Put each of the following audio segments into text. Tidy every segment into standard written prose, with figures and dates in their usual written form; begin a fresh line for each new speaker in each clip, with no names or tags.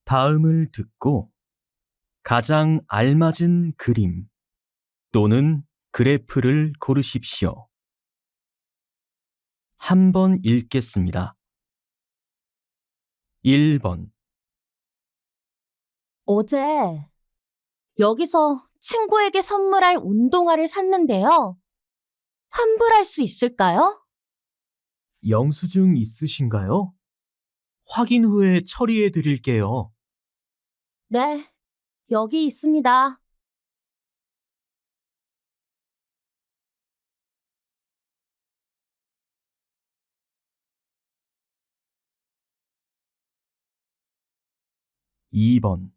다음을 듣고 가장 알맞은 그림 또는 그래프를 고르십시오. 한 번 읽겠습니다. 1번,
어제 여기서 친구에게 선물할 운동화를 샀는데요. 환불할 수 있을까요?
영수증 있으신가요? 확인 후에 처리해 드릴게요.
네, 여기 있습니다.
2번,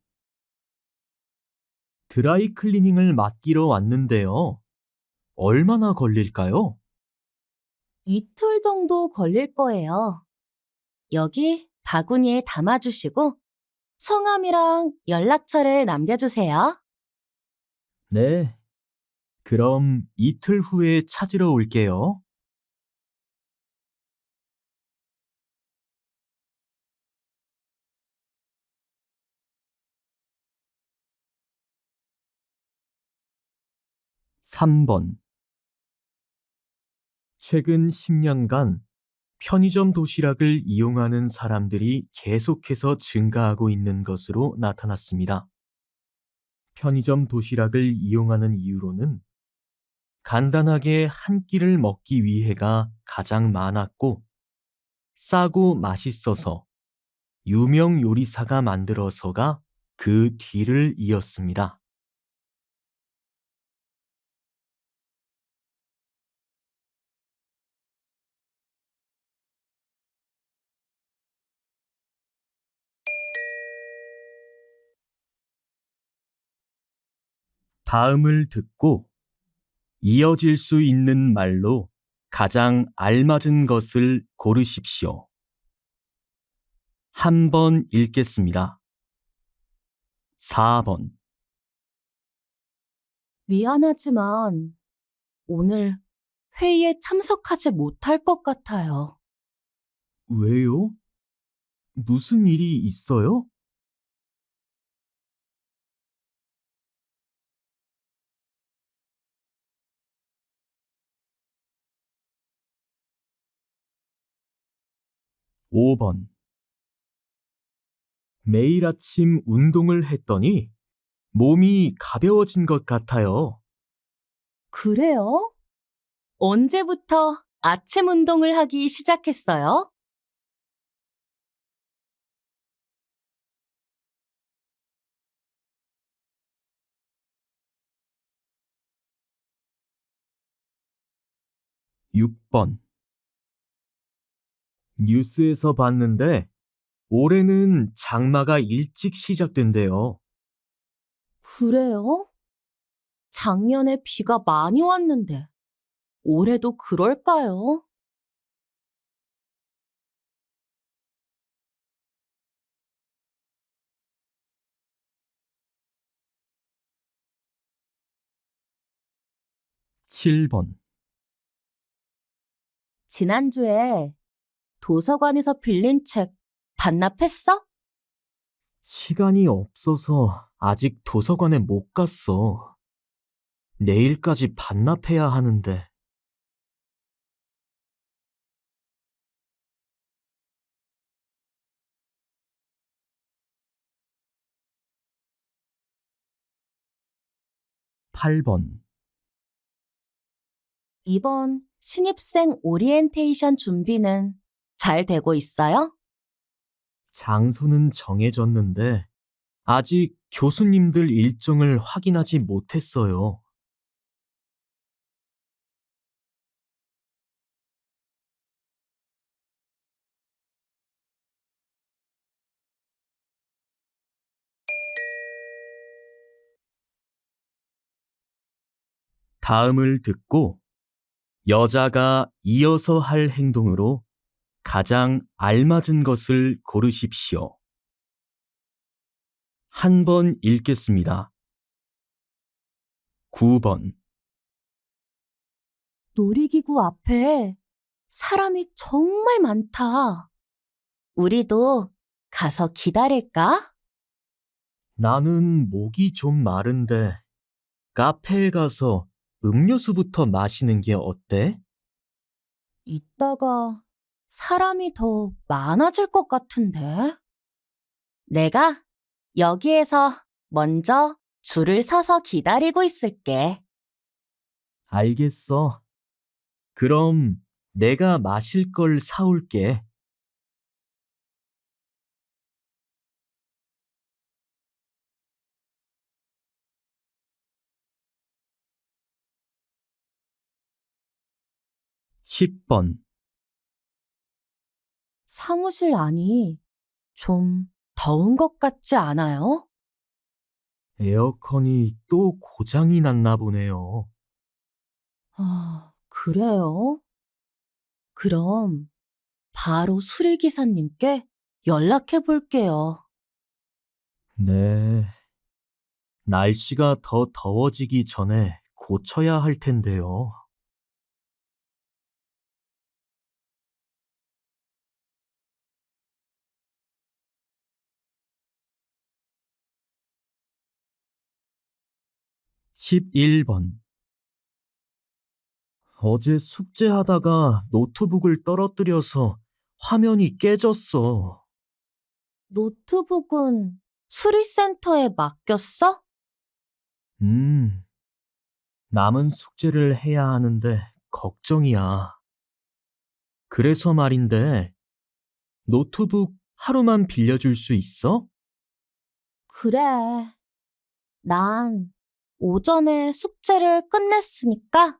드라이 클리닝을 맡기러 왔는데요. 얼마나 걸릴까요?
이틀 정도 걸릴 거예요. 여기 바구니에 담아주시고 성함이랑 연락처를 남겨주세요.
네, 그럼 이틀 후에 찾으러 올게요. 3번, 최근 10년간 편의점 도시락을 이용하는 사람들이 계속해서 증가하고 있는 것으로 나타났습니다. 편의점 도시락을 이용하는 이유로는 간단하게 한 끼를 먹기 위해가 가장 많았고, 싸고 맛있어서 유명 요리사가 만들어서가 그 뒤를 이었습니다. 다음을 듣고 이어질 수 있는 말로 가장 알맞은 것을 고르십시오. 한 번 읽겠습니다. 4번,
미안하지만 오늘 회의에 참석하지 못할 것 같아요.
왜요? 무슨 일이 있어요? 5번, 매일 아침 운동을 했더니 몸이 가벼워진 것 같아요.
그래요? 언제부터 아침 운동을 하기 시작했어요?
6번, 뉴스에서 봤는데 올해는 장마가 일찍 시작된대요.
그래요? 작년에 비가 많이 왔는데 올해도 그럴까요?
7번,
지난주에 도서관에서 빌린 책 반납했어?
시간이 없어서 아직 도서관에 못 갔어. 내일까지 반납해야 하는데. 8번,
이번 신입생 오리엔테이션 준비는 잘 되고 있어요?
장소는 정해졌는데 아직 교수님들 일정을 확인하지 못했어요. '다음을 듣고 여자가 이어서 할 행동으로 가장 알맞은 것을 고르십시오. 한 번 읽겠습니다. 9번,
놀이기구 앞에 사람이 정말 많다. 우리도 가서 기다릴까?
나는 목이 좀 마른데 카페에 가서 음료수부터 마시는 게 어때?
이따가 사람이 더 많아질 것 같은데? 내가 여기에서 먼저 줄을 서서 기다리고 있을게.
알겠어. 그럼 내가 마실 걸 사올게. 10번.
사무실 안이 좀 더운 것 같지 않아요?
에어컨이 또 고장이 났나 보네요.
그래요? 그럼 바로 수리기사님께 연락해 볼게요.
네. 날씨가 더 더워지기 전에 고쳐야 할 텐데요. 11번. 어제 숙제하다가 노트북을 떨어뜨려서 화면이 깨졌어.
노트북은 수리센터에 맡겼어?
음, 남은 숙제를 해야 하는데 걱정이야. 그래서 말인데, 노트북 하루만 빌려줄 수 있어?
그래. 난 오전에 숙제를 끝냈으니까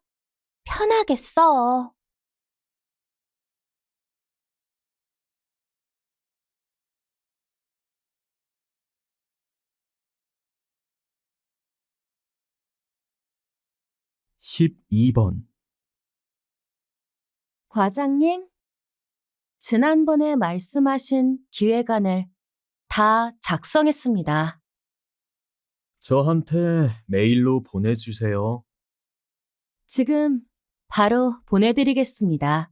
편하게 써.
12번.
과장님, 지난번에 말씀하신 기획안을 다 작성했습니다.
저한테 메일로 보내주세요.
지금 바로 보내드리겠습니다.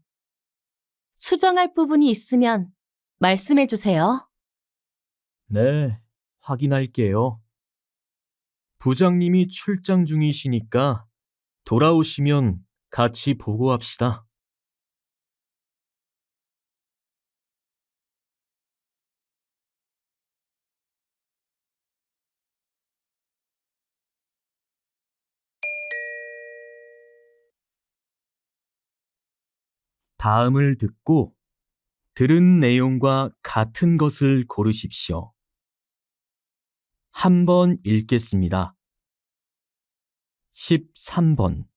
수정할 부분이 있으면 말씀해 주세요.
네, 확인할게요. 부장님이 출장 중이시니까 돌아오시면 같이 보고합시다. '다음을 듣고 들은 내용과 같은 것을 고르십시오.' 한번 읽겠습니다. 13번.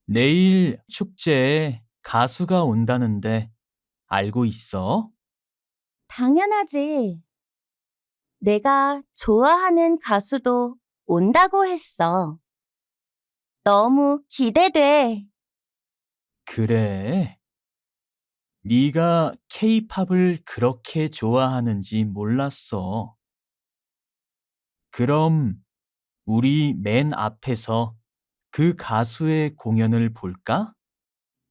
내일 축제에 가수가 온다는데 알고 있어?
당연하지. 내가 좋아하는 가수도 온다고 했어. 너무 기대돼.
그래. 네가 케이팝을 그렇게 좋아하는지 몰랐어. 그럼 우리 맨 앞에서 그 가수의 공연을 볼까?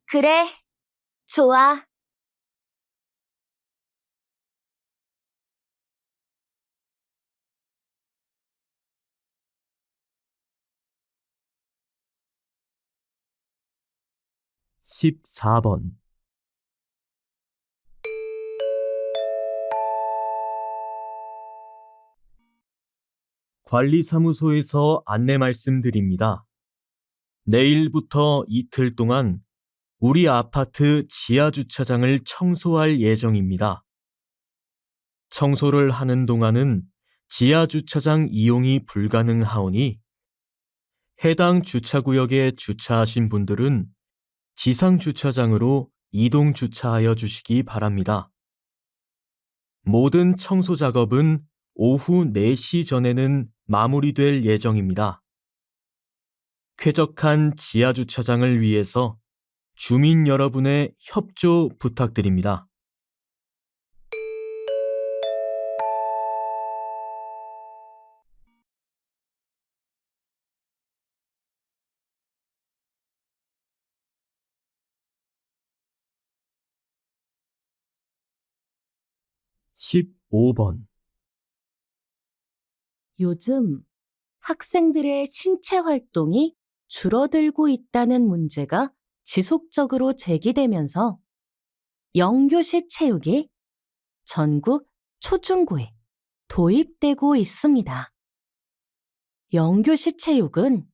그래, 좋아.
14번. 관리사무소에서 안내 말씀드립니다. 내일부터 이틀 동안 우리 아파트 지하 주차장을 청소할 예정입니다. 청소를 하는 동안은 지하 주차장 이용이 불가능하오니 해당 주차구역에 주차하신 분들은 지상 주차장으로 이동 주차하여 주시기 바랍니다. 모든 청소 작업은 오후 4시 전에는 마무리될 예정입니다. 쾌적한 지하 주차장을 위해서 주민 여러분의 협조 부탁드립니다. 15번.
요즘 학생들의 신체 활동이 줄어들고 있다는 문제가 지속적으로 제기되면서 영교시 체육이 전국 초중고에 도입되고 있습니다. 영교시 체육은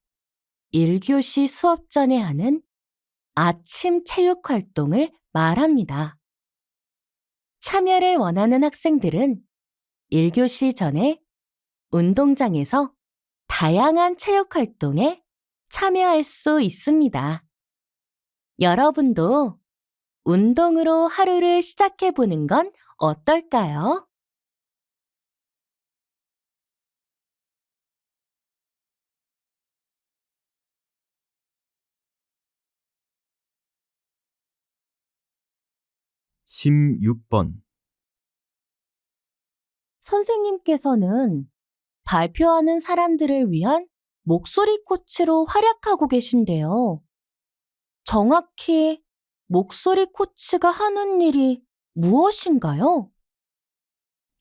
1교시 수업 전에 하는 아침 체육 활동을 말합니다. 참여를 원하는 학생들은 1교시 전에 운동장에서 다양한 체육 활동에 참여할 수 있습니다. 여러분도 운동으로 하루를 시작해 보는 건 어떨까요?
십육 번
선생님께서는 발표하는 사람들을 위한 목소리 코치로 활약하고 계신데요. 정확히 목소리 코치가 하는 일이 무엇인가요?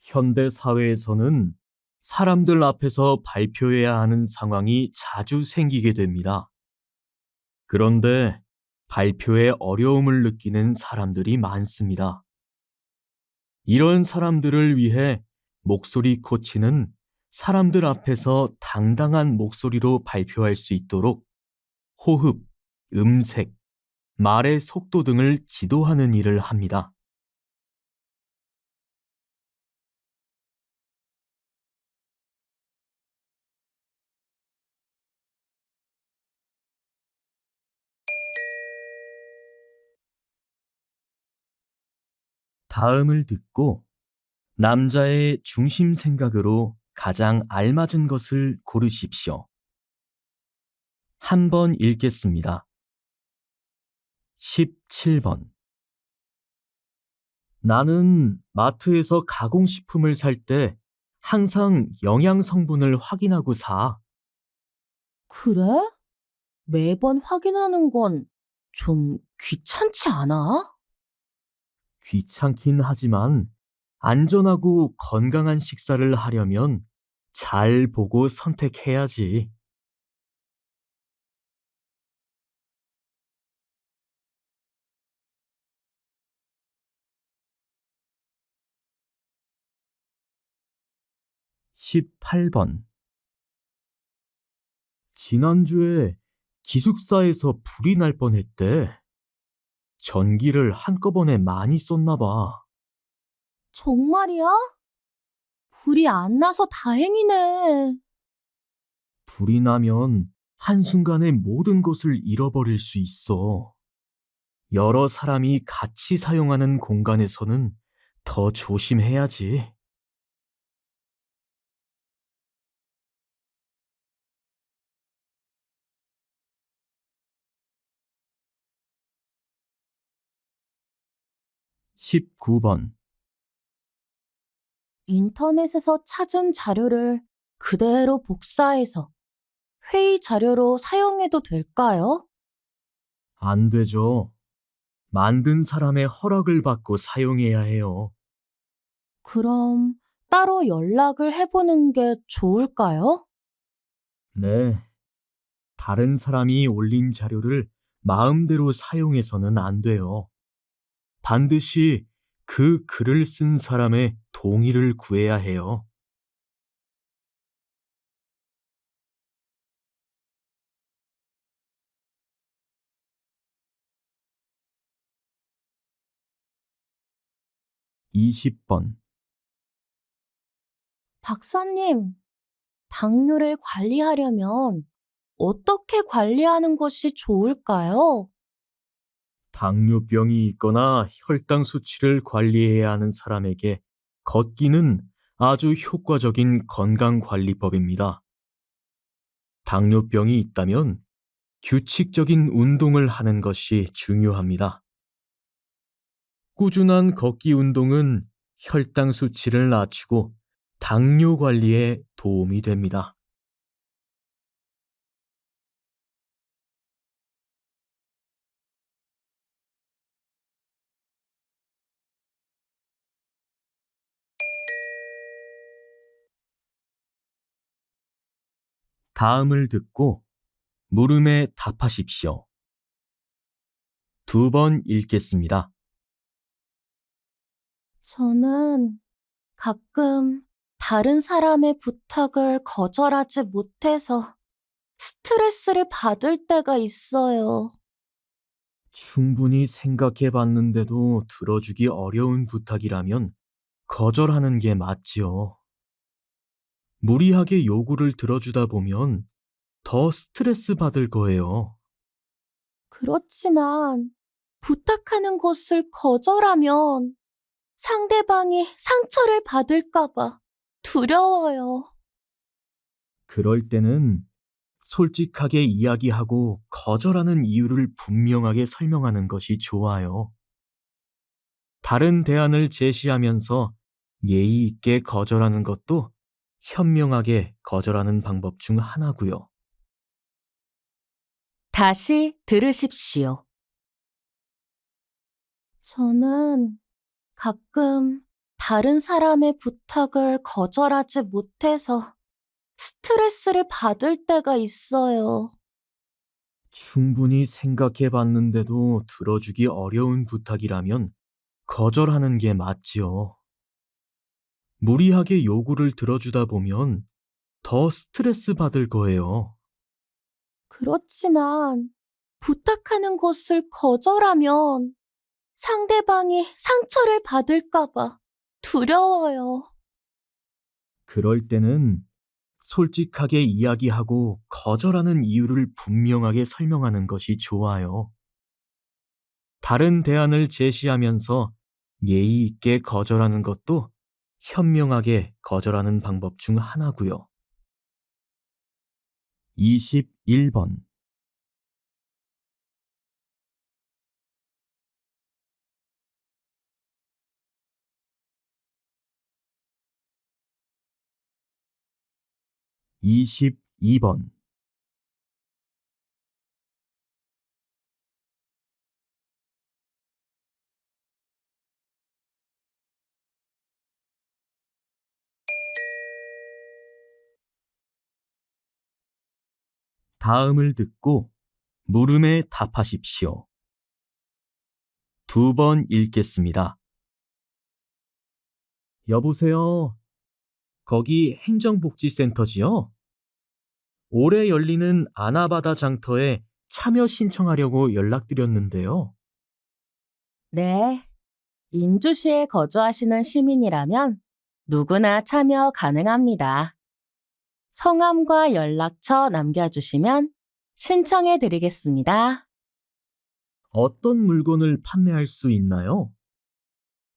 현대 사회에서는 사람들 앞에서 발표해야 하는 상황이 자주 생기게 됩니다. 그런데 발표에 어려움을 느끼는 사람들이 많습니다. 이런 사람들을 위해 목소리 코치는 사람들 앞에서 당당한 목소리로 발표할 수 있도록 호흡, 음색, 말의 속도 등을 지도하는 일을 합니다. 다음을 듣고 남자의 중심 생각으로 가장 알맞은 것을 고르십시오. 한 번 읽겠습니다. 17번. 나는 마트에서 가공식품을 살 때 항상 영양 성분을 확인하고 사.
그래? 매번 확인하는 건 좀 귀찮지 않아?
귀찮긴 하지만 안전하고 건강한 식사를 하려면 잘 보고 선택해야지. 18번. 지난주에 기숙사에서 불이 날 뻔했대. 전기를 한꺼번에 많이 썼나 봐.
정말이야? 불이 안 나서 다행이네.
불이 나면 한순간에 모든 것을 잃어버릴 수 있어. 여러 사람이 같이 사용하는 공간에서는 더 조심해야지. 19번.
인터넷에서 찾은 자료를 그대로 복사해서 회의 자료로 사용해도 될까요?
안 되죠. 만든 사람의 허락을 받고 사용해야 해요.
그럼 따로 연락을 해보는 게 좋을까요?
네. 다른 사람이 올린 자료를 마음대로 사용해서는 안 돼요. 반드시 그 글을 쓴 사람의 동의를 구해야 해요. 이십 번.
박사님, 당뇨를 관리하려면 어떻게 관리하는 것이 좋을까요?
당뇨병이 있거나 혈당 수치를 관리해야 하는 사람에게 걷기는 아주 효과적인 건강관리법입니다. 당뇨병이 있다면 규칙적인 운동을 하는 것이 중요합니다. 꾸준한 걷기 운동은 혈당 수치를 낮추고 당뇨 관리에 도움이 됩니다. 다음을 듣고 물음에 답하십시오. 2번 읽겠습니다.
저는 가끔 다른 사람의 부탁을 거절하지 못해서 스트레스를 받을 때가 있어요.
충분히 생각해 봤는데도 들어주기 어려운 부탁이라면 거절하는 게 맞지요. 무리하게 요구를 들어주다 보면 더 스트레스 받을 거예요.
그렇지만 부탁하는 것을 거절하면 상대방이 상처를 받을까봐 두려워요.
그럴 때는 솔직하게 이야기하고 거절하는 이유를 분명하게 설명하는 것이 좋아요. 다른 대안을 제시하면서 예의 있게 거절하는 것도 현명하게 거절하는 방법 중 하나고요.
다시 들으십시오. 저는 가끔 다른 사람의 부탁을 거절하지 못해서 스트레스를 받을 때가 있어요.
충분히 생각해 봤는데도 들어주기 어려운 부탁이라면 거절하는 게 맞지요. 무리하게 요구를 들어주다 보면 더 스트레스 받을 거예요.
그렇지만 부탁하는 것을 거절하면 상대방이 상처를 받을까봐 두려워요.
그럴 때는 솔직하게 이야기하고 거절하는 이유를 분명하게 설명하는 것이 좋아요. 다른 대안을 제시하면서 예의 있게 거절하는 것도 현명하게 거절하는 방법 중 하나고요. 21번. (22번) 다음을 듣고 물음에 답하십시오. 2번 읽겠습니다. 여보세요. 거기 행정복지센터지요? 올해 열리는 아나바다 장터에 참여 신청하려고 연락드렸는데요.
네, 인주시에 거주하시는 시민이라면 누구나 참여 가능합니다. 성함과 연락처 남겨주시면 신청해 드리겠습니다.
어떤 물건을 판매할 수 있나요?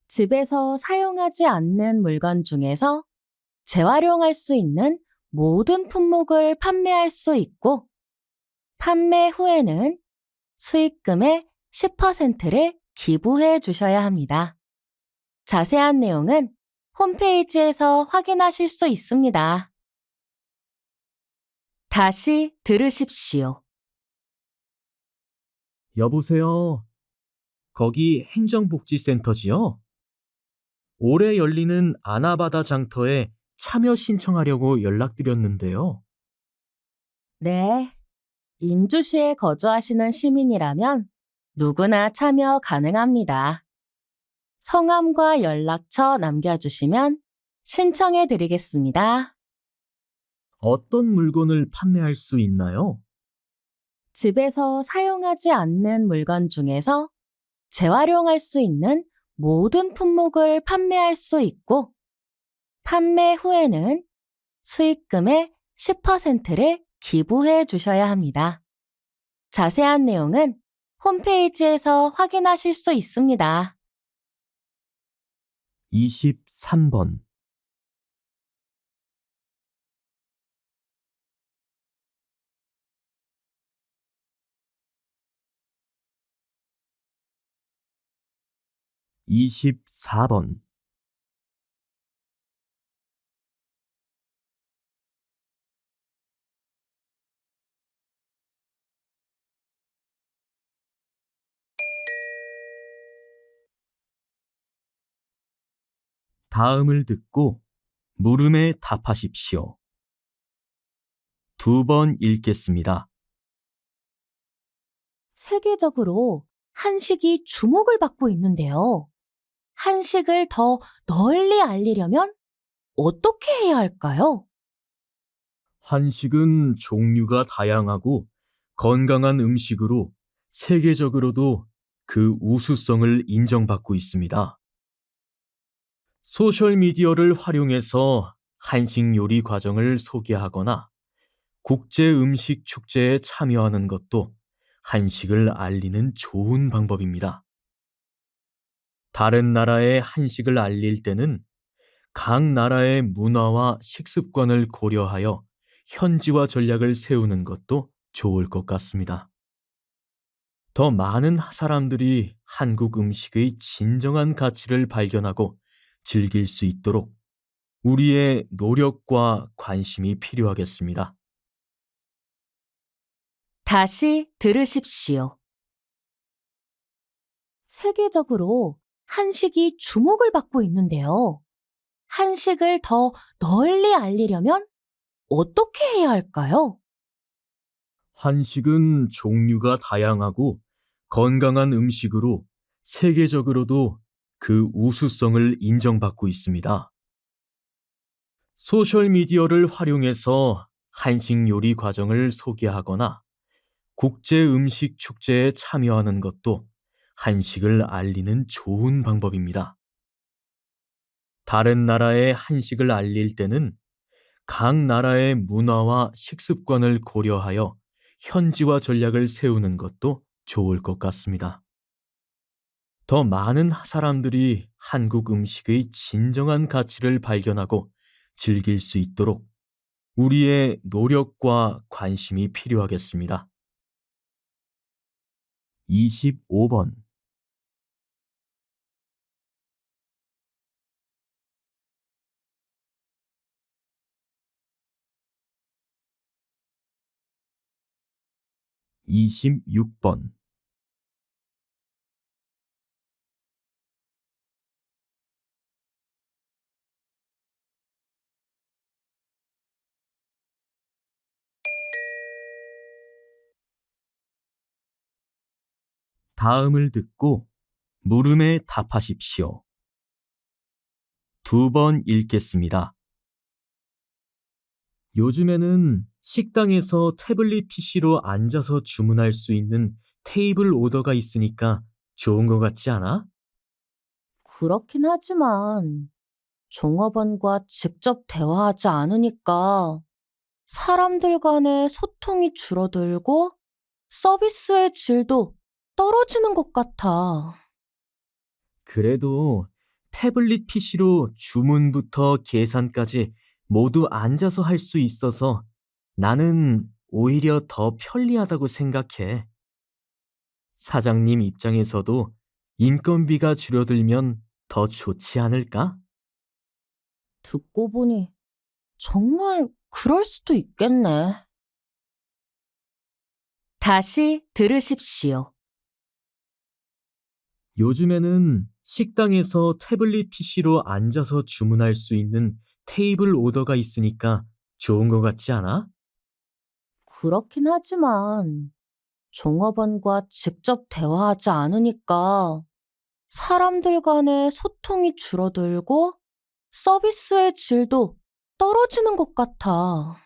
집에서 사용하지 않는 물건 중에서 재활용할 수 있는 모든 품목을 판매할 수 있고, 판매 후에는 수익금의 10%를 기부해 주셔야 합니다. 자세한 내용은 홈페이지에서 확인하실 수 있습니다. 다시 들으십시오.
여보세요. 거기 행정복지센터지요? 올해 열리는 아나바다 장터에 참여 신청하려고 연락드렸는데요.
네, 인주시에 거주하시는 시민이라면 누구나 참여 가능합니다. 성함과 연락처 남겨주시면 신청해 드리겠습니다.
어떤 물건을 판매할 수 있나요?
집에서 사용하지 않는 물건 중에서 재활용할 수 있는 모든 품목을 판매할 수 있고, 판매 후에는 수익금의 10%를 기부해 주셔야 합니다. 자세한 내용은 홈페이지에서 확인하실 수 있습니다.
23번. (24번) 다음을 듣고 물음에 답하십시오. 두 번 읽겠습니다.
세계적으로 한식이 주목을 받고 있는데요. 한식을 더 널리 알리려면 어떻게 해야 할까요?
한식은 종류가 다양하고 건강한 음식으로 세계적으로도 그 우수성을 인정받고 있습니다. 소셜미디어를 활용해서 한식 요리 과정을 소개하거나 국제 음식 축제에 참여하는 것도 한식을 알리는 좋은 방법입니다. 다른 나라의 한식을 알릴 때는 각 나라의 문화와 식습관을 고려하여 현지화 전략을 세우는 것도 좋을 것 같습니다. 더 많은 사람들이 한국 음식의 진정한 가치를 발견하고 즐길 수 있도록 우리의 노력과 관심이 필요하겠습니다.
다시 들으십시오. 세계적으로 한식이 주목을 받고 있는데요. 한식을 더 널리 알리려면 어떻게 해야 할까요?
한식은 종류가 다양하고 건강한 음식으로 세계적으로도 그 우수성을 인정받고 있습니다. 소셜미디어를 활용해서 한식 요리 과정을 소개하거나 국제 음식 축제에 참여하는 것도 한식을 알리는 좋은 방법입니다. 다른 나라의 한식을 알릴 때는 각 나라의 문화와 식습관을 고려하여 현지화 전략을 세우는 것도 좋을 것 같습니다. 더 많은 사람들이 한국 음식의 진정한 가치를 발견하고 즐길 수 있도록 우리의 노력과 관심이 필요하겠습니다. 25번. 26번. 다음을 듣고 물음에 답하십시오. 두 번 읽겠습니다. 요즘에는 식당에서 태블릿 PC로 앉아서 주문할 수 있는 테이블 오더가 있으니까 좋은 것 같지 않아?
그렇긴 하지만 종업원과 직접 대화하지 않으니까 사람들 간의 소통이 줄어들고 서비스의 질도 떨어지는 것 같아.
그래도 태블릿 PC로 주문부터 계산까지 모두 앉아서 할 수 있어서 나는 오히려 더 편리하다고 생각해. 사장님 입장에서도 인건비가 줄어들면 더 좋지 않을까?
듣고 보니 정말 그럴 수도 있겠네. 다시 들으십시오.
요즘에는 식당에서 태블릿 PC로 앉아서 주문할 수 있는 테이블 오더가 있으니까 좋은 것 같지 않아?
그렇긴 하지만 종업원과 직접 대화하지 않으니까 사람들 간의 소통이 줄어들고 서비스의 질도 떨어지는 것 같아.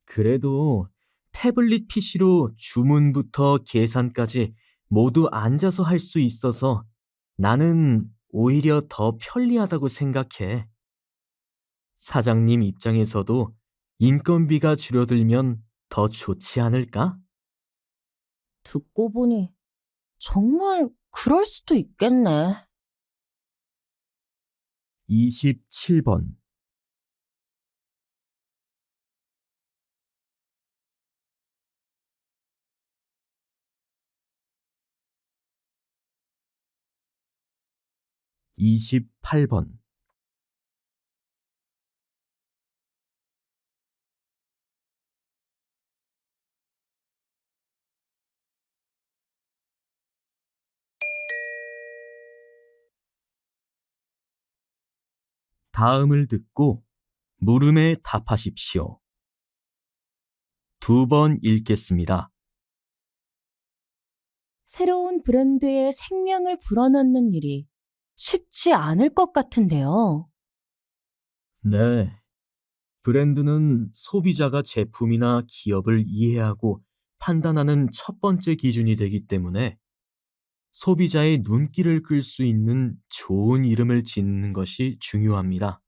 그래도 태블릿 PC로 주문부터 계산까지 모두 앉아서 할 수 있어서 나는 오히려 더 편리하다고 생각해. 사장님 입장에서도 인건비가 줄어들면 더 좋지 않을까?
듣고 보니 정말 그럴 수도 있겠네.
27번. 28번. 다음을 듣고 물음에 답하십시오. 2번 읽겠습니다.
새로운 브랜드에 생명을 불어넣는 일이 쉽지 않을 것 같은데요.
네. 브랜드는 소비자가 제품이나 기업을 이해하고 판단하는 첫 번째 기준이 되기 때문에 소비자의 눈길을 끌 수 있는 좋은 이름을 짓는 것이 중요합니다.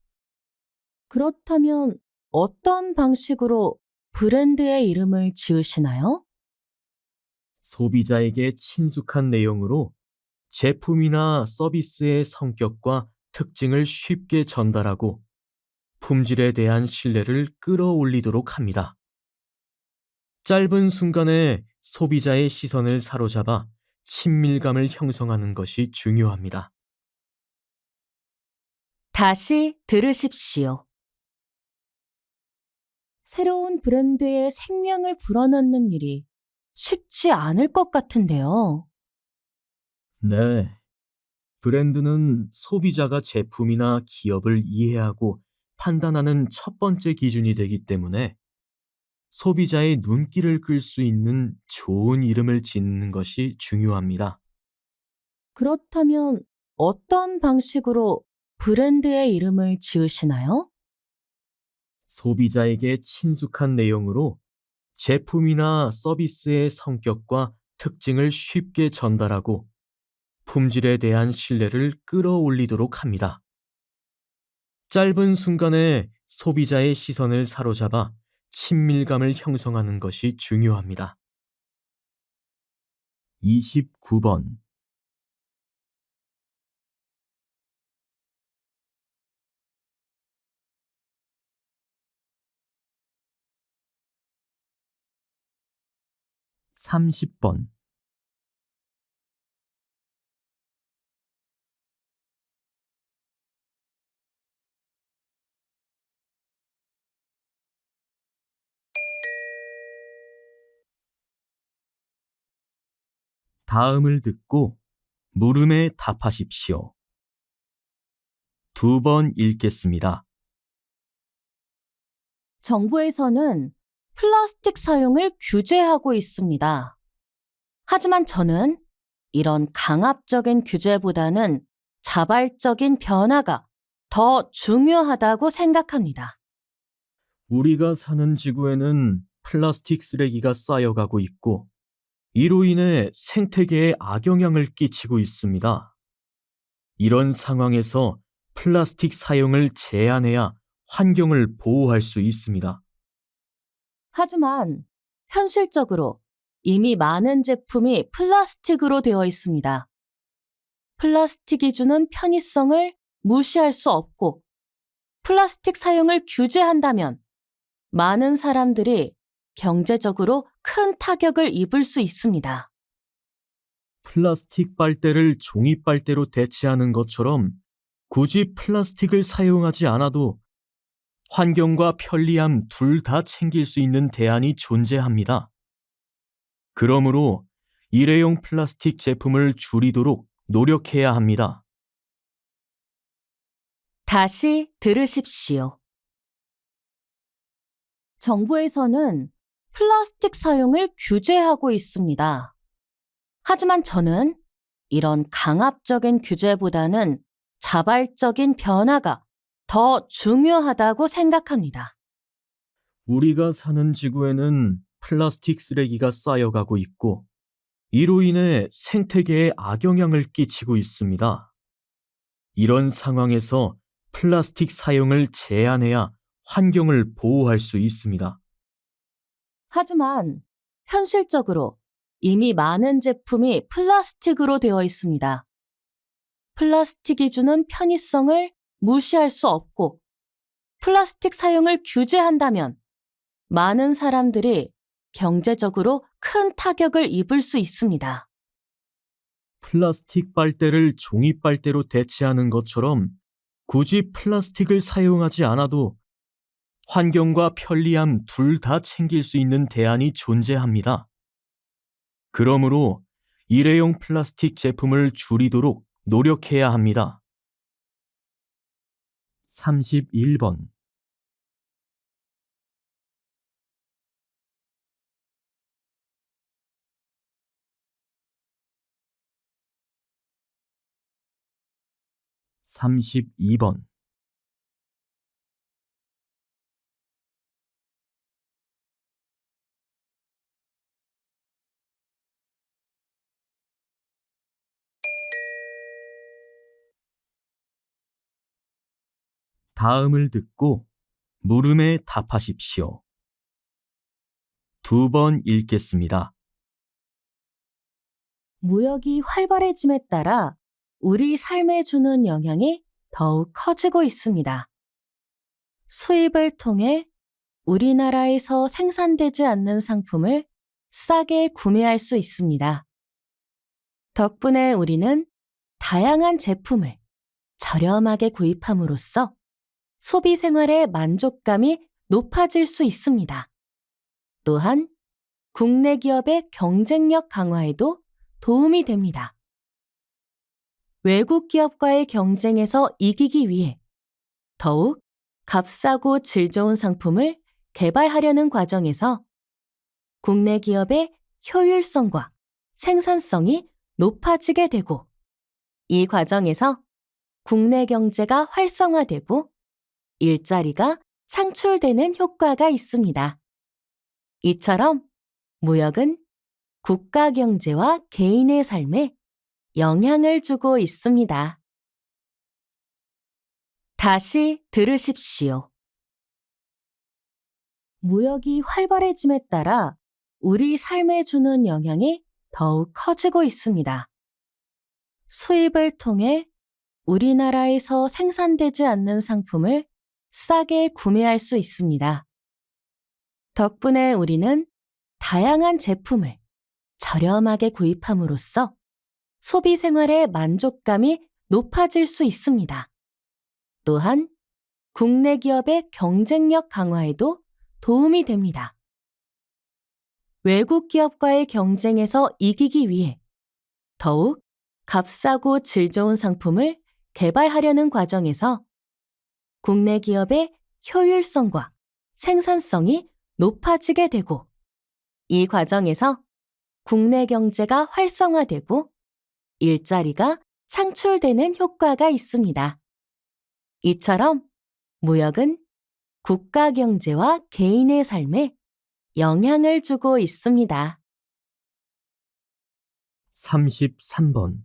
그렇다면 어떤 방식으로 브랜드의 이름을 지으시나요?
소비자에게 친숙한 내용으로 제품이나 서비스의 성격과 특징을 쉽게 전달하고 품질에 대한 신뢰를 끌어올리도록 합니다. 짧은 순간에 소비자의 시선을 사로잡아 친밀감을 형성하는 것이 중요합니다.
다시 들으십시오. 새로운 브랜드에 생명을 불어넣는 일이 쉽지 않을 것 같은데요.
네. 브랜드는 소비자가 제품이나 기업을 이해하고 판단하는 첫 번째 기준이 되기 때문에 소비자의 눈길을 끌 수 있는 좋은 이름을 짓는 것이 중요합니다.
그렇다면 어떤 방식으로 브랜드의 이름을 지으시나요?
소비자에게 친숙한 내용으로 제품이나 서비스의 성격과 특징을 쉽게 전달하고 품질에 대한 신뢰를 끌어올리도록 합니다. 짧은 순간에 소비자의 시선을 사로잡아 친밀감을 형성하는 것이 중요합니다. 29번. 삼십 번. 다음을 듣고 물음에 답하십시오. 2번 읽겠습니다.
정부에서는 플라스틱 사용을 규제하고 있습니다. 하지만 저는 이런 강압적인 규제보다는 자발적인 변화가 더 중요하다고 생각합니다.
우리가 사는 지구에는 플라스틱 쓰레기가 쌓여가고 있고 이로 인해 생태계에 악영향을 끼치고 있습니다. 이런 상황에서 플라스틱 사용을 제한해야 환경을 보호할 수 있습니다.
하지만 현실적으로 이미 많은 제품이 플라스틱으로 되어 있습니다. 플라스틱이 주는 편의성을 무시할 수 없고 플라스틱 사용을 규제한다면 많은 사람들이 경제적으로 큰 타격을 입을 수 있습니다.
플라스틱 빨대를 종이 빨대로 대체하는 것처럼 굳이 플라스틱을 사용하지 않아도 환경과 편리함 둘 다 챙길 수 있는 대안이 존재합니다. 그러므로 일회용 플라스틱 제품을 줄이도록 노력해야 합니다.
다시 들으십시오. 정부에서는 플라스틱 사용을 규제하고 있습니다. 하지만 저는 이런 강압적인 규제보다는 자발적인 변화가 더 중요하다고 생각합니다.
우리가 사는 지구에는 플라스틱 쓰레기가 쌓여가고 있고 이로 인해 생태계에 악영향을 끼치고 있습니다. 이런 상황에서 플라스틱 사용을 제한해야 환경을 보호할 수 있습니다.
하지만 현실적으로 이미 많은 제품이 플라스틱으로 되어 있습니다. 플라스틱이 주는 편의성을 무시할 수 없고 플라스틱 사용을 규제한다면 많은 사람들이 경제적으로 큰 타격을 입을 수 있습니다.
플라스틱 빨대를 종이 빨대로 대체하는 것처럼 굳이 플라스틱을 사용하지 않아도 환경과 편리함 둘 다 챙길 수 있는 대안이 존재합니다. 그러므로 일회용 플라스틱 제품을 줄이도록 노력해야 합니다. 31번. 32번. 다음을 듣고 물음에 답하십시오. 2번 읽겠습니다.
무역이 활발해짐에 따라 우리 삶에 주는 영향이 더욱 커지고 있습니다. 수입을 통해 우리나라에서 생산되지 않는 상품을 싸게 구매할 수 있습니다. 덕분에 우리는 다양한 제품을 저렴하게 구입함으로써 소비 생활의 만족감이 높아질 수 있습니다. 또한 국내 기업의 경쟁력 강화에도 도움이 됩니다. 외국 기업과의 경쟁에서 이기기 위해 더욱 값싸고 질 좋은 상품을 개발하려는 과정에서 국내 기업의 효율성과 생산성이 높아지게 되고, 이 과정에서 국내 경제가 활성화되고 일자리가 창출되는 효과가 있습니다. 이처럼 무역은 국가 경제와 개인의 삶에 영향을 주고 있습니다. 다시 들으십시오. 무역이 활발해짐에 따라 우리 삶에 주는 영향이 더욱 커지고 있습니다. 수입을 통해 우리나라에서 생산되지 않는 상품을 싸게 구매할 수 있습니다. 덕분에 우리는 다양한 제품을 저렴하게 구입함으로써 소비 생활의 만족감이 높아질 수 있습니다. 또한 국내 기업의 경쟁력 강화에도 도움이 됩니다. 외국 기업과의 경쟁에서 이기기 위해 더욱 값싸고 질 좋은 상품을 개발하려는 과정에서 국내 기업의 효율성과 생산성이 높아지게 되고, 이 과정에서 국내 경제가 활성화되고 일자리가 창출되는 효과가 있습니다. 이처럼 무역은 국가 경제와 개인의 삶에 영향을 주고 있습니다.
33번.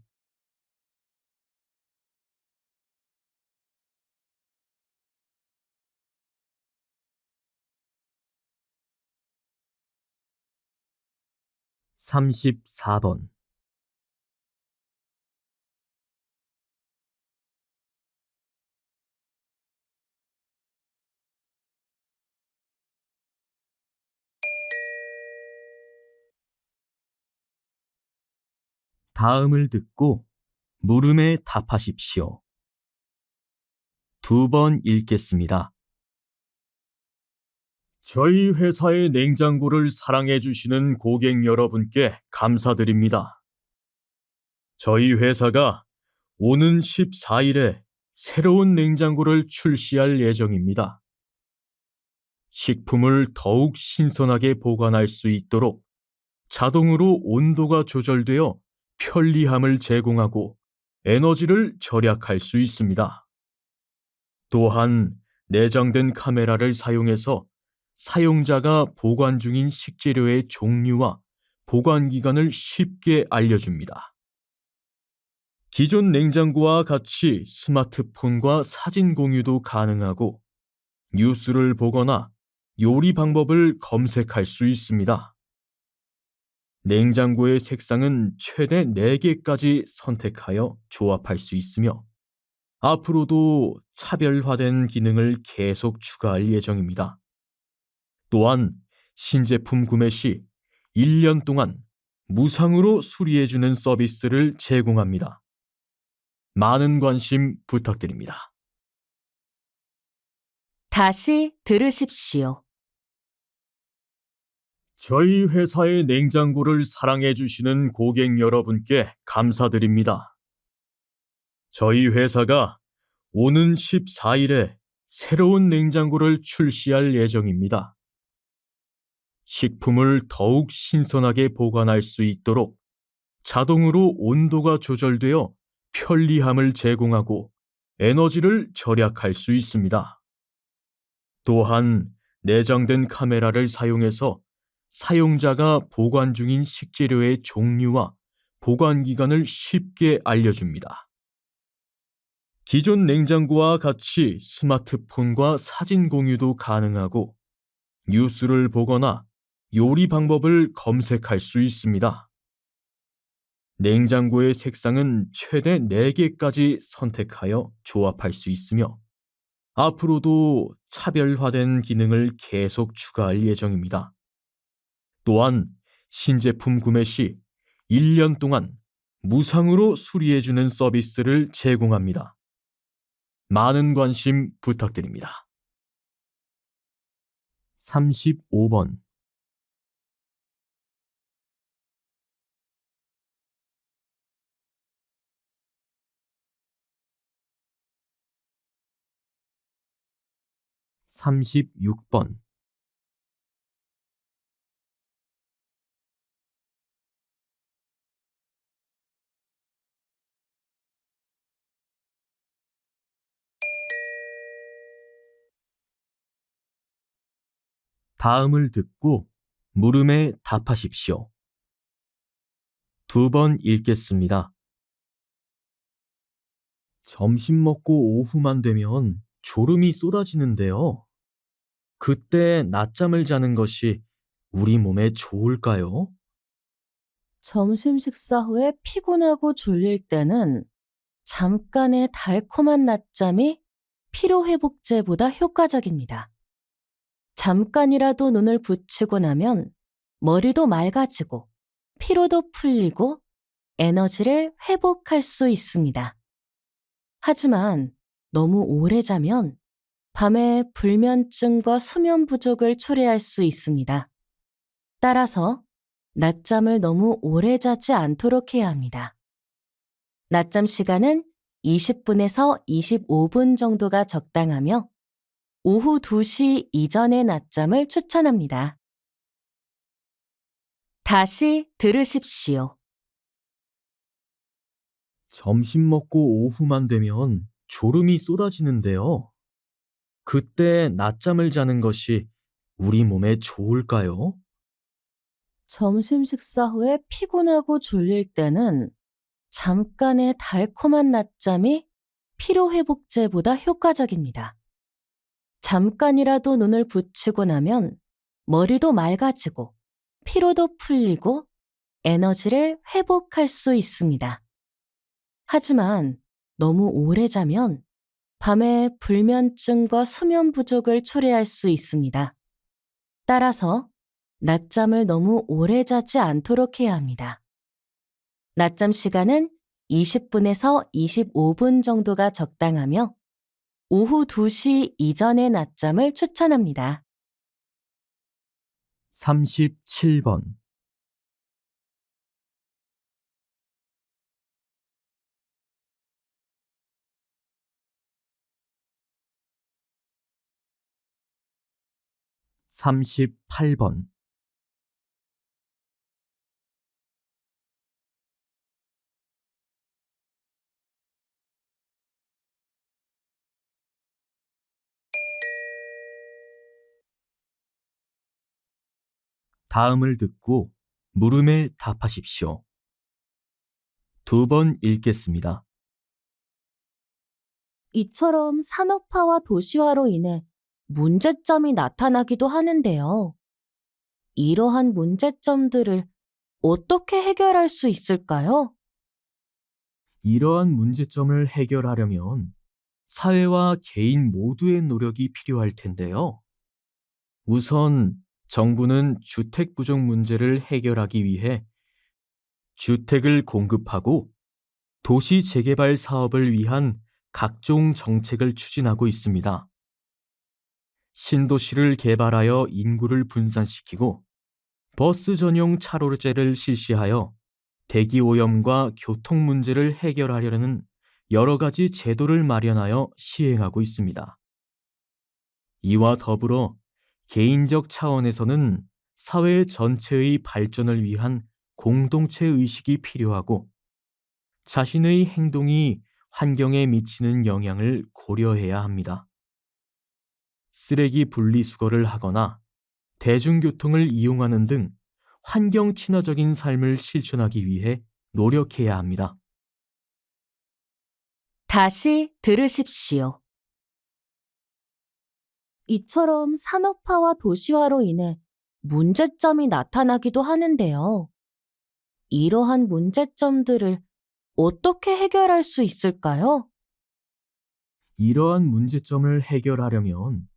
(34번) 다음을 듣고 물음에 답하십시오. 2번 읽겠습니다. 저희 회사의 냉장고를 사랑해 주시는 고객 여러분께 감사드립니다. 저희 회사가 오는 14일에 새로운 냉장고를 출시할 예정입니다. 식품을 더욱 신선하게 보관할 수 있도록 자동으로 온도가 조절되어 편리함을 제공하고 에너지를 절약할 수 있습니다. 또한 내장된 카메라를 사용해서 사용자가 보관 중인 식재료의 종류와 보관 기간을 쉽게 알려줍니다. 기존 냉장고와 같이 스마트폰과 사진 공유도 가능하고 뉴스를 보거나 요리 방법을 검색할 수 있습니다. 냉장고의 색상은 최대 4개까지 선택하여 조합할 수 있으며 앞으로도 차별화된 기능을 계속 추가할 예정입니다. 또한 신제품 구매 시 1년 동안 무상으로 수리해주는 서비스를 제공합니다. 많은 관심 부탁드립니다.
다시 들으십시오.
저희 회사의 냉장고를 사랑해 주시는 고객 여러분께 감사드립니다. 저희 회사가 오는 14일에 새로운 냉장고를 출시할 예정입니다. 식품을 더욱 신선하게 보관할 수 있도록 자동으로 온도가 조절되어 편리함을 제공하고 에너지를 절약할 수 있습니다. 또한 내장된 카메라를 사용해서 사용자가 보관 중인 식재료의 종류와 보관 기간을 쉽게 알려줍니다. 기존 냉장고와 같이 스마트폰과 사진 공유도 가능하고 뉴스를 보거나 요리 방법을 검색할 수 있습니다. 냉장고의 색상은 최대 4개까지 선택하여 조합할 수 있으며 앞으로도 차별화된 기능을 계속 추가할 예정입니다. 또한 신제품 구매 시 1년 동안 무상으로 수리해주는 서비스를 제공합니다. 많은 관심 부탁드립니다. 35번 36번 다음을 듣고 물음에 답하십시오. 2번 읽겠습니다. 점심 먹고 오후만 되면 졸음이 쏟아지는데요. 그때 낮잠을 자는 것이 우리 몸에 좋을까요?
점심 식사 후에 피곤하고 졸릴 때는 잠깐의 달콤한 낮잠이 피로회복제보다 효과적입니다. 잠깐이라도 눈을 붙이고 나면 머리도 맑아지고 피로도 풀리고 에너지를 회복할 수 있습니다. 하지만 너무 오래 자면 밤에 불면증과 수면 부족을 초래할 수 있습니다. 따라서 낮잠을 너무 오래 자지 않도록 해야 합니다. 낮잠 시간은 20분에서 25분 정도가 적당하며 오후 2시 이전의 낮잠을 추천합니다. 다시 들으십시오.
점심 먹고 오후만 되면 졸음이 쏟아지는데요. 그때 낮잠을 자는 것이 우리 몸에 좋을까요?
점심 식사 후에 피곤하고 졸릴 때는 잠깐의 달콤한 낮잠이 피로회복제보다 효과적입니다. 잠깐이라도 눈을 붙이고 나면 머리도 맑아지고 피로도 풀리고 에너지를 회복할 수 있습니다. 하지만 너무 오래 자면 밤에 불면증과 수면 부족을 초래할 수 있습니다. 따라서 낮잠을 너무 오래 자지 않도록 해야 합니다. 낮잠 시간은 20분에서 25분 정도가 적당하며 오후 2시 이전의 낮잠을 추천합니다.
37번 38번 다음을 듣고 물음에 답하십시오. 2번 읽겠습니다.
이처럼 산업화와 도시화로 인해 문제점이 나타나기도 하는데요. 이러한 문제점들을 어떻게 해결할 수 있을까요?
이러한 문제점을 해결하려면 사회와 개인 모두의 노력이 필요할 텐데요. 우선 정부는 주택 부족 문제를 해결하기 위해 주택을 공급하고 도시 재개발 사업을 위한 각종 정책을 추진하고 있습니다. 신도시를 개발하여 인구를 분산시키고 버스 전용 차로제를 실시하여 대기 오염과 교통 문제를 해결하려는 여러 가지 제도를 마련하여 시행하고 있습니다. 이와 더불어 개인적 차원에서는 사회 전체의 발전을 위한 공동체 의식이 필요하고 자신의 행동이 환경에 미치는 영향을 고려해야 합니다. 쓰레기 분리수거를 하거나 대중교통을 이용하는 등 환경 친화적인 삶을 실천하기 위해 노력해야 합니다.
다시 들으십시오. 이처럼 산업화와 도시화로 인해 문제점이 나타나기도 하는데요. 이러한 문제점들을 어떻게 해결할 수 있을까요?
이러한 문제점을 해결하려면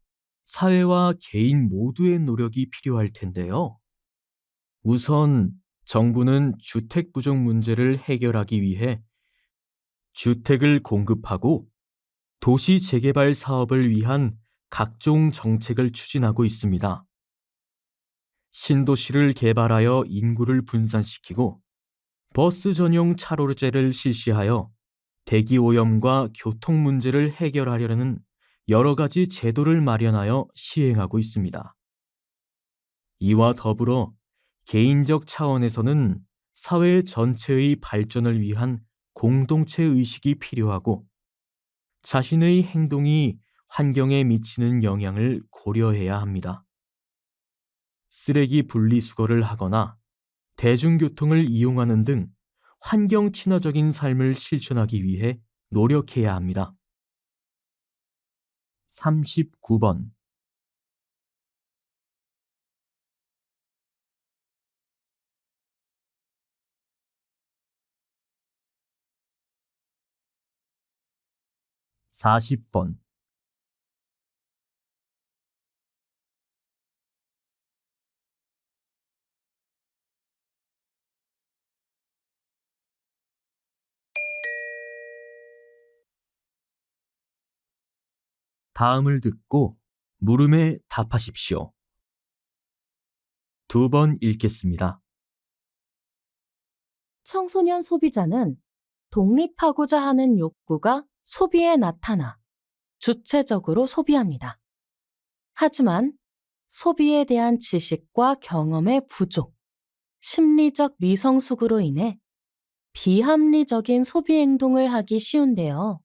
사회와 개인 모두의 노력이 필요할 텐데요. 우선 정부는 주택 부족 문제를 해결하기 위해 주택을 공급하고 도시 재개발 사업을 위한 각종 정책을 추진하고 있습니다. 신도시를 개발하여 인구를 분산시키고 버스 전용 차로제를 실시하여 대기 오염과 교통 문제를 해결하려는 여러 가지 제도를 마련하여 시행하고 있습니다. 이와 더불어 개인적 차원에서는 사회 전체의 발전을 위한 공동체 의식이 필요하고 자신의 행동이 환경에 미치는 영향을 고려해야 합니다. 쓰레기 분리수거를 하거나 대중교통을 이용하는 등 환경 친화적인 삶을 실천하기 위해 노력해야 합니다. 39번. 40번. 다음을 듣고 물음에 답하십시오. 2번 읽겠습니다.
청소년 소비자는 독립하고자 하는 욕구가 소비에 나타나 주체적으로 소비합니다. 하지만 소비에 대한 지식과 경험의 부족, 심리적 미성숙으로 인해 비합리적인 소비 행동을 하기 쉬운데요.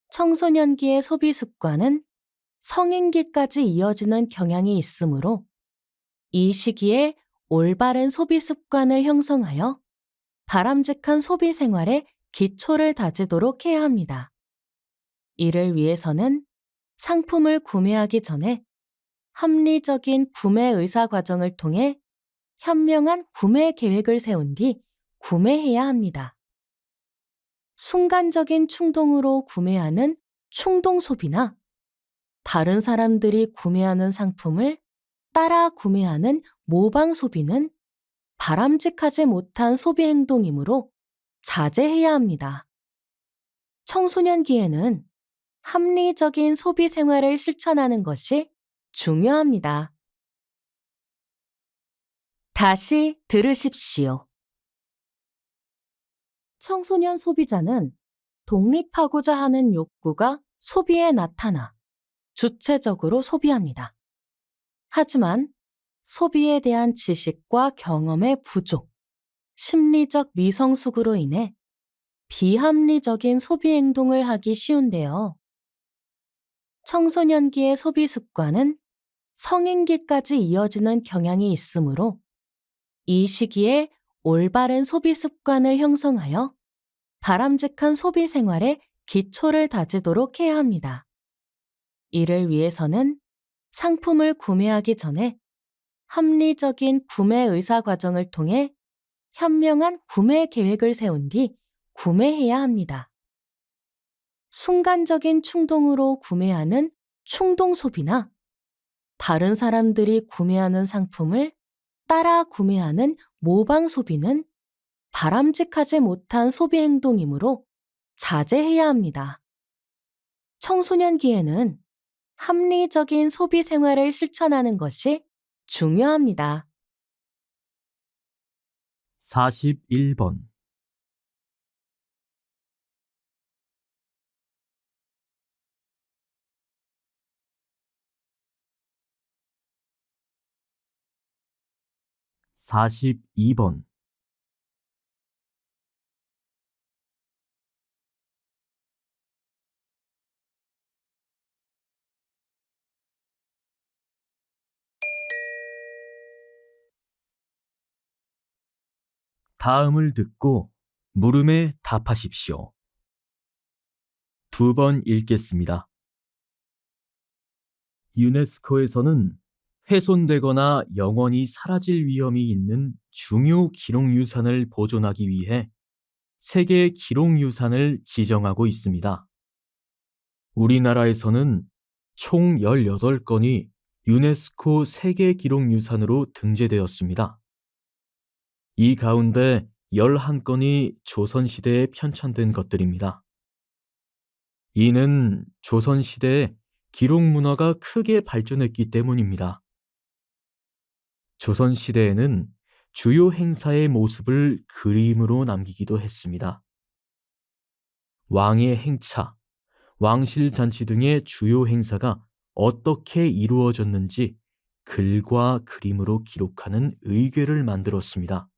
청소년기의 소비 습관은 성인기까지 이어지는 경향이 있으므로 이 시기에 올바른 소비 습관을 형성하여 바람직한 소비 생활의 기초를 다지도록 해야 합니다. 이를 위해서는 상품을 구매하기 전에 합리적인 구매 의사 과정을 통해 현명한 구매 계획을 세운 뒤 구매해야 합니다. 순간적인 충동으로 구매하는 충동 소비나 다른 사람들이 구매하는 상품을 따라 구매하는 모방 소비는 바람직하지 못한 소비 행동이므로 자제해야 합니다. 청소년기에는 합리적인 소비 생활을 실천하는 것이 중요합니다. 다시 들으십시오. 청소년 소비자는 독립하고자 하는 욕구가 소비에 나타나 주체적으로 소비합니다. 하지만 소비에 대한 지식과 경험의 부족, 심리적 미성숙으로 인해 비합리적인 소비 행동을 하기 쉬운데요. 청소년기의 소비 습관은 성인기까지 이어지는 경향이 있으므로 이 시기에 올바른 소비 습관을 형성하여 바람직한 소비 생활의 기초를 다지도록 해야 합니다. 이를 위해서는 상품을 구매하기 전에 합리적인 구매 의사 과정을 통해 현명한 구매 계획을 세운 뒤 구매해야 합니다. 순간적인 충동으로 구매하는 충동 소비나 다른 사람들이 구매하는 상품을 따라 구매하는 모방 소비는 바람직하지 못한 소비 행동이므로 자제해야 합니다. 청소년기에는 합리적인 소비 생활을 실천하는 것이 중요합니다.
41번. 42번. 다음을 듣고 물음에 답하십시오. 2번 읽겠습니다. 유네스코에서는 훼손되거나 영원히 사라질 위험이 있는 중요 기록유산을 보존하기 위해 세계 기록유산을 지정하고 있습니다. 우리나라에서는 총 18건이 유네스코 세계 기록유산으로 등재되었습니다. 이 가운데 11건이 조선시대에 편찬된 것들입니다. 이는 조선시대에 기록 문화가 크게 발전했기 때문입니다. 조선시대에는 주요 행사의 모습을 그림으로 남기기도 했습니다. 왕의 행차, 왕실잔치 등의 주요 행사가 어떻게 이루어졌는지 글과 그림으로 기록하는 의궤를 만들었습니다.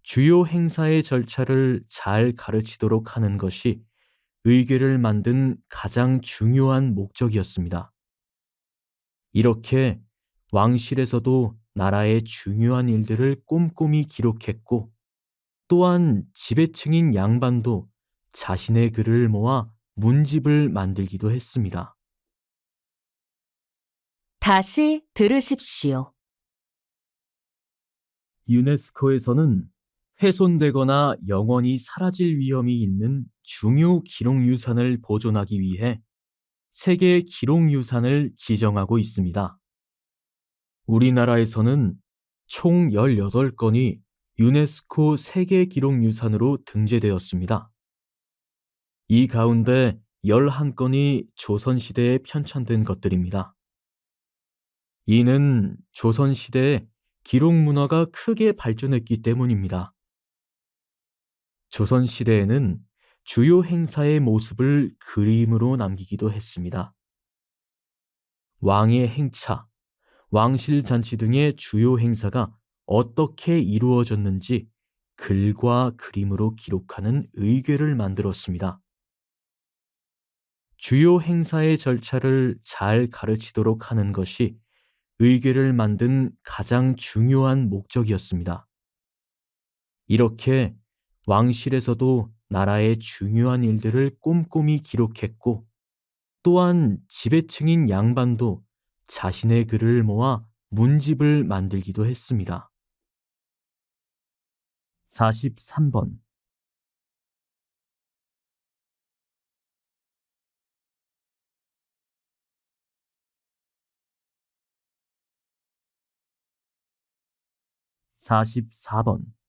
주요 행사의 절차를 잘 가르치도록 하는 것이 의궤를 만든 가장 중요한 목적이었습니다. 이렇게 왕실에서도 나라의 중요한 일들을 꼼꼼히 기록했고, 또한 지배층인 양반도 자신의 글을 모아 문집을 만들기도 했습니다.
다시 들으십시오.
유네스코에서는 훼손되거나 영원히 사라질 위험이 있는 중요 기록유산을 보존하기 위해 세계 기록유산을 지정하고 있습니다. 우리나라에서는 총 18건이 유네스코 세계 기록유산으로 등재되었습니다. 이 가운데 11건이 조선시대에 편찬된 것들입니다. 이는 조선시대에 기록 문화가 크게 발전했기 때문입니다. 조선시대에는 주요 행사의 모습을 그림으로 남기기도 했습니다. 왕의 행차, 왕실잔치 등의 주요 행사가 어떻게 이루어졌는지 글과 그림으로 기록하는 의궤를 만들었습니다. 주요 행사의 절차를 잘 가르치도록 하는 것이 의궤를 만든 가장 중요한 목적이었습니다. 이렇게 왕실에서도 나라의 중요한 일들을 꼼꼼히 기록했고, 또한 지배층인 양반도 자신의 글을 모아 문집을 만들기도 했습니다. 43번. (44번)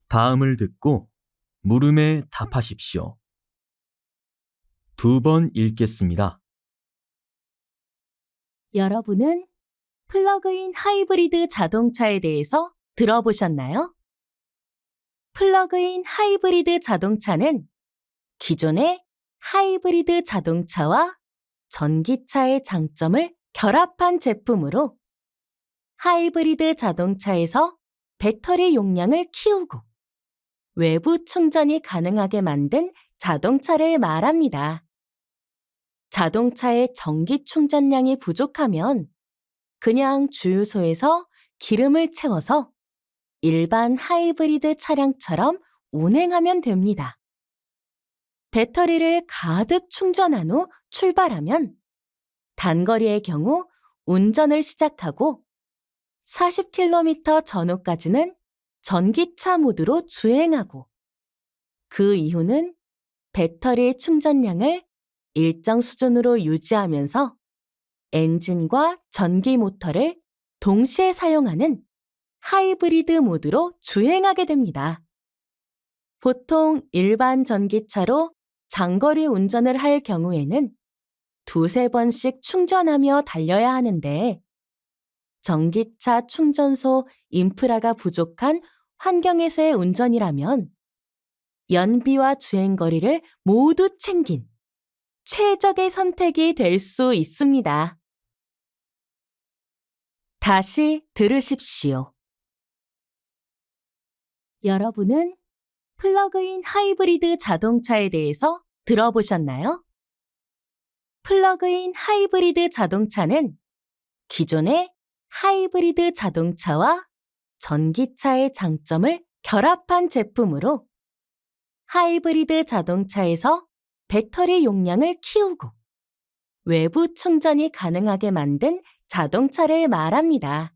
다음을 듣고 물음에 답하십시오. 2번 읽겠습니다.
여러분은 플러그인 하이브리드 자동차에 대해서 들어보셨나요? 플러그인 하이브리드 자동차는 기존의 하이브리드 자동차와 전기차의 장점을 결합한 제품으로 하이브리드 자동차에서 배터리 용량을 키우고 외부 충전이 가능하게 만든 자동차를 말합니다. 자동차의 전기 충전량이 부족하면 그냥 주유소에서 기름을 채워서 일반 하이브리드 차량처럼 운행하면 됩니다. 배터리를 가득 충전한 후 출발하면 단거리의 경우 운전을 시작하고 40km 전후까지는 전기차 모드로 주행하고, 그 이후는 배터리 충전량을 일정 수준으로 유지하면서 엔진과 전기 모터를 동시에 사용하는 하이브리드 모드로 주행하게 됩니다. 보통 일반 전기차로 장거리 운전을 할 경우에는 2~3번씩 충전하며 달려야 하는데, 전기차 충전소 인프라가 부족한 환경에서의 운전이라면 연비와 주행거리를 모두 챙긴 최적의 선택이 될 수 있습니다. 다시 들으십시오. 여러분은 플러그인 하이브리드 자동차에 대해서 들어보셨나요? 플러그인 하이브리드 자동차는 기존의 하이브리드 자동차와 전기차의 장점을 결합한 제품으로 하이브리드 자동차에서 배터리 용량을 키우고 외부 충전이 가능하게 만든 자동차를 말합니다.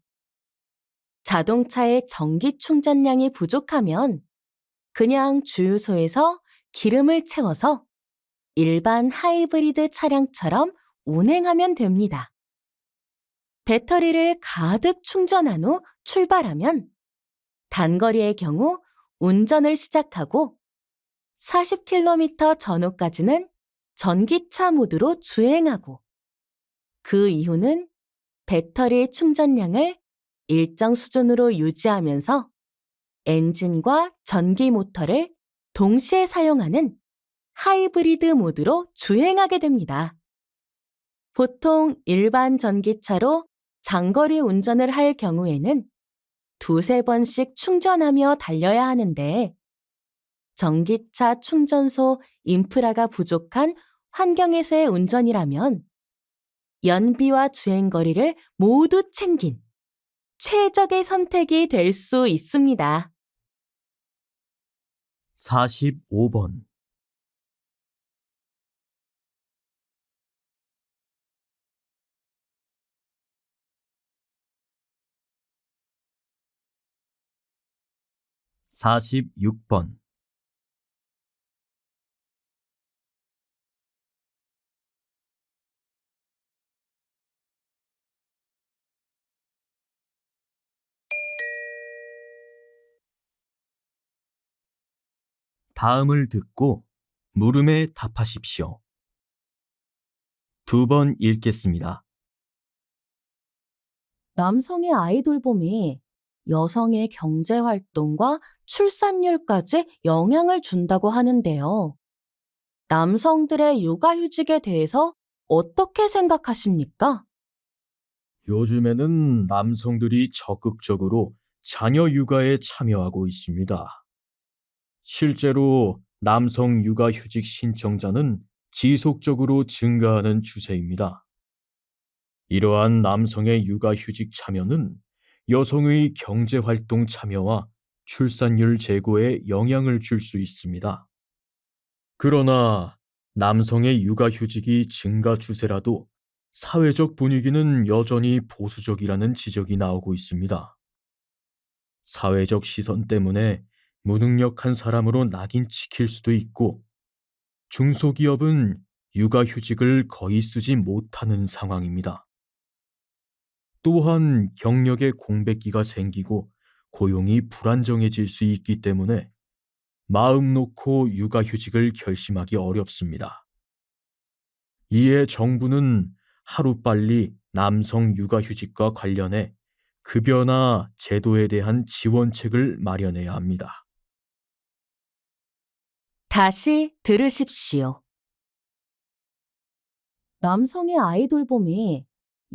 자동차의 전기 충전량이 부족하면 그냥 주유소에서 기름을 채워서 일반 하이브리드 차량처럼 운행하면 됩니다. 배터리를 가득 충전한 후 출발하면 단거리의 경우 운전을 시작하고 40km 전후까지는 전기차 모드로 주행하고 그 이후는 배터리 충전량을 일정 수준으로 유지하면서 엔진과 전기 모터를 동시에 사용하는 하이브리드 모드로 주행하게 됩니다. 보통 일반 전기차로 장거리 운전을 할 경우에는 두세 번씩 충전하며 달려야 하는데 전기차 충전소 인프라가 부족한 환경에서의 운전이라면 연비와 주행거리를 모두 챙긴 최적의 선택이 될 수 있습니다.
45번. (46번) 다음을 듣고 물음에 답하십시오. 2번 읽겠습니다.
남성의 아이돌봄이 여성의 경제활동과 출산율까지 영향을 준다고 하는데요. 남성들의 육아휴직에 대해서 어떻게 생각하십니까?
요즘에는 남성들이 적극적으로 자녀 육아에 참여하고 있습니다. 실제로 남성 육아휴직 신청자는 지속적으로 증가하는 추세입니다. 이러한 남성의 육아휴직 참여는 여성의 경제활동 참여와 출산율 제고에 영향을 줄 수 있습니다. 그러나 남성의 육아휴직이 증가 추세라도 사회적 분위기는 여전히 보수적이라는 지적이 나오고 있습니다. 사회적 시선 때문에 무능력한 사람으로 낙인 찍힐 수도 있고, 중소기업은 육아휴직을 거의 쓰지 못하는 상황입니다. 또한 경력의 공백기가 생기고 고용이 불안정해질 수 있기 때문에 마음 놓고 육아휴직을 결심하기 어렵습니다. 이에 정부는 하루빨리 남성 육아휴직과 관련해 급여나 제도에 대한 지원책을 마련해야 합니다.
다시 들으십시오. 남성의 아이돌봄이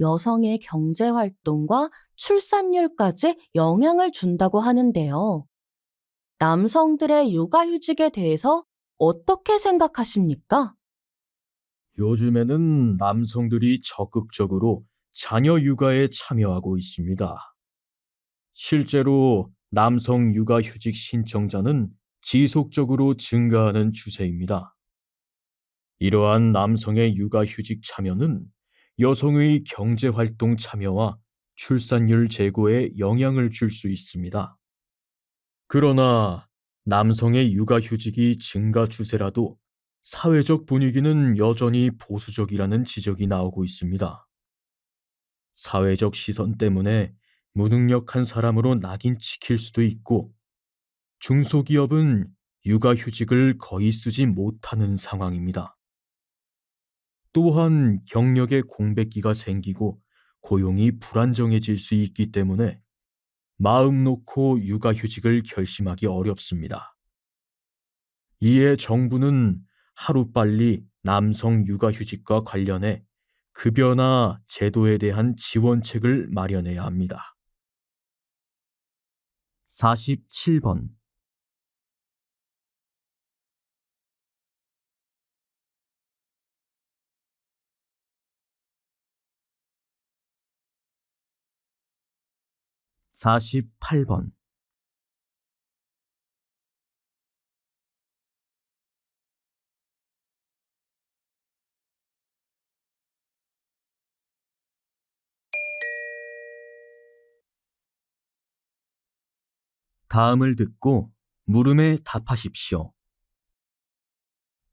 여성의 경제활동과 출산율까지 영향을 준다고 하는데요. 남성들의 육아휴직에 대해서 어떻게 생각하십니까?
요즘에는 남성들이 적극적으로 자녀 육아에 참여하고 있습니다. 실제로 남성 육아휴직 신청자는 지속적으로 증가하는 추세입니다. 이러한 남성의 육아휴직 참여는 여성의 경제활동 참여와 출산율 제고에 영향을 줄 수 있습니다. 그러나 남성의 육아휴직이 증가 추세라도 사회적 분위기는 여전히 보수적이라는 지적이 나오고 있습니다. 사회적 시선 때문에 무능력한 사람으로 낙인 찍힐 수도 있고, 중소기업은 육아휴직을 거의 쓰지 못하는 상황입니다. 또한 경력의 공백기가 생기고 고용이 불안정해질 수 있기 때문에 마음 놓고 육아휴직을 결심하기 어렵습니다. 이에 정부는 하루빨리 남성 육아휴직과 관련해 급여나 제도에 대한 지원책을 마련해야 합니다. 47번 48번. 다음을 듣고 물음에 답하십시오.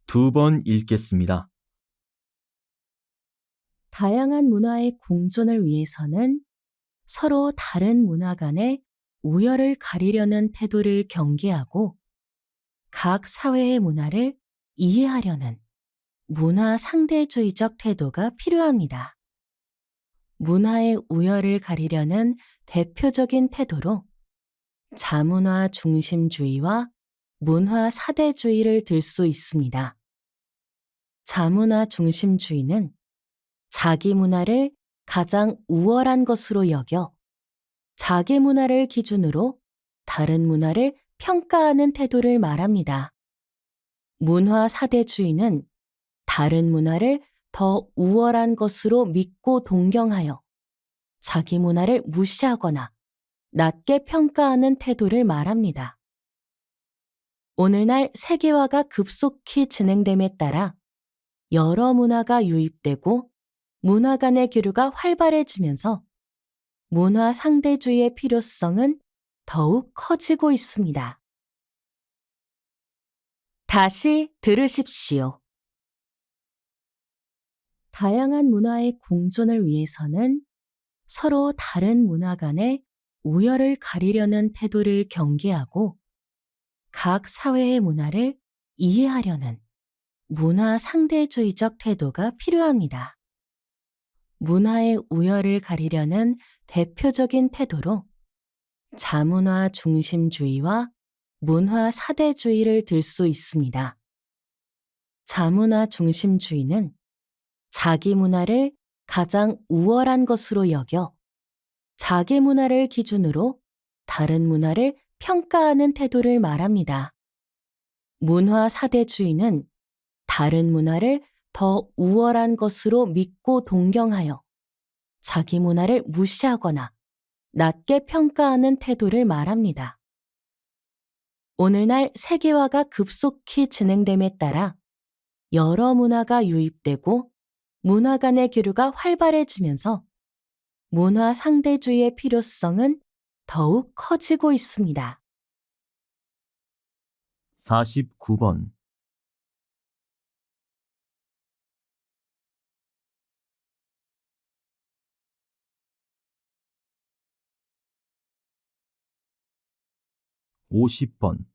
2번 읽겠습니다.
다양한 문화의 공존을 위해서는 서로 다른 문화 간의 우열을 가리려는 태도를 경계하고 각 사회의 문화를 이해하려는 문화 상대주의적 태도가 필요합니다. 문화의 우열을 가리려는 대표적인 태도로 자문화 중심주의와 문화 사대주의를 들 수 있습니다. 자문화 중심주의는 자기 문화를 가장 우월한 것으로 여겨 자기 문화를 기준으로 다른 문화를 평가하는 태도를 말합니다. 문화 사대주의는 다른 문화를 더 우월한 것으로 믿고 동경하여 자기 문화를 무시하거나 낮게 평가하는 태도를 말합니다. 오늘날 세계화가 급속히 진행됨에 따라 여러 문화가 유입되고 문화 간의 교류가 활발해지면서 문화 상대주의의 필요성은 더욱 커지고 있습니다. 다시 들으십시오. 다양한 문화의 공존을 위해서는 서로 다른 문화 간의 우열을 가리려는 태도를 경계하고 각 사회의 문화를 이해하려는 문화 상대주의적 태도가 필요합니다. 문화의 우열을 가리려는 대표적인 태도로 자문화 중심주의와 문화 사대주의를 들 수 있습니다. 자문화 중심주의는 자기 문화를 가장 우월한 것으로 여겨 자기 문화를 기준으로 다른 문화를 평가하는 태도를 말합니다. 문화 사대주의는 다른 문화를 더 우월한 것으로 믿고 동경하여 자기 문화를 무시하거나 낮게 평가하는 태도를 말합니다. 오늘날 세계화가 급속히 진행됨에 따라 여러 문화가 유입되고 문화 간의 교류가 활발해지면서 문화 상대주의의 필요성은 더욱 커지고 있습니다.
49번. (50번)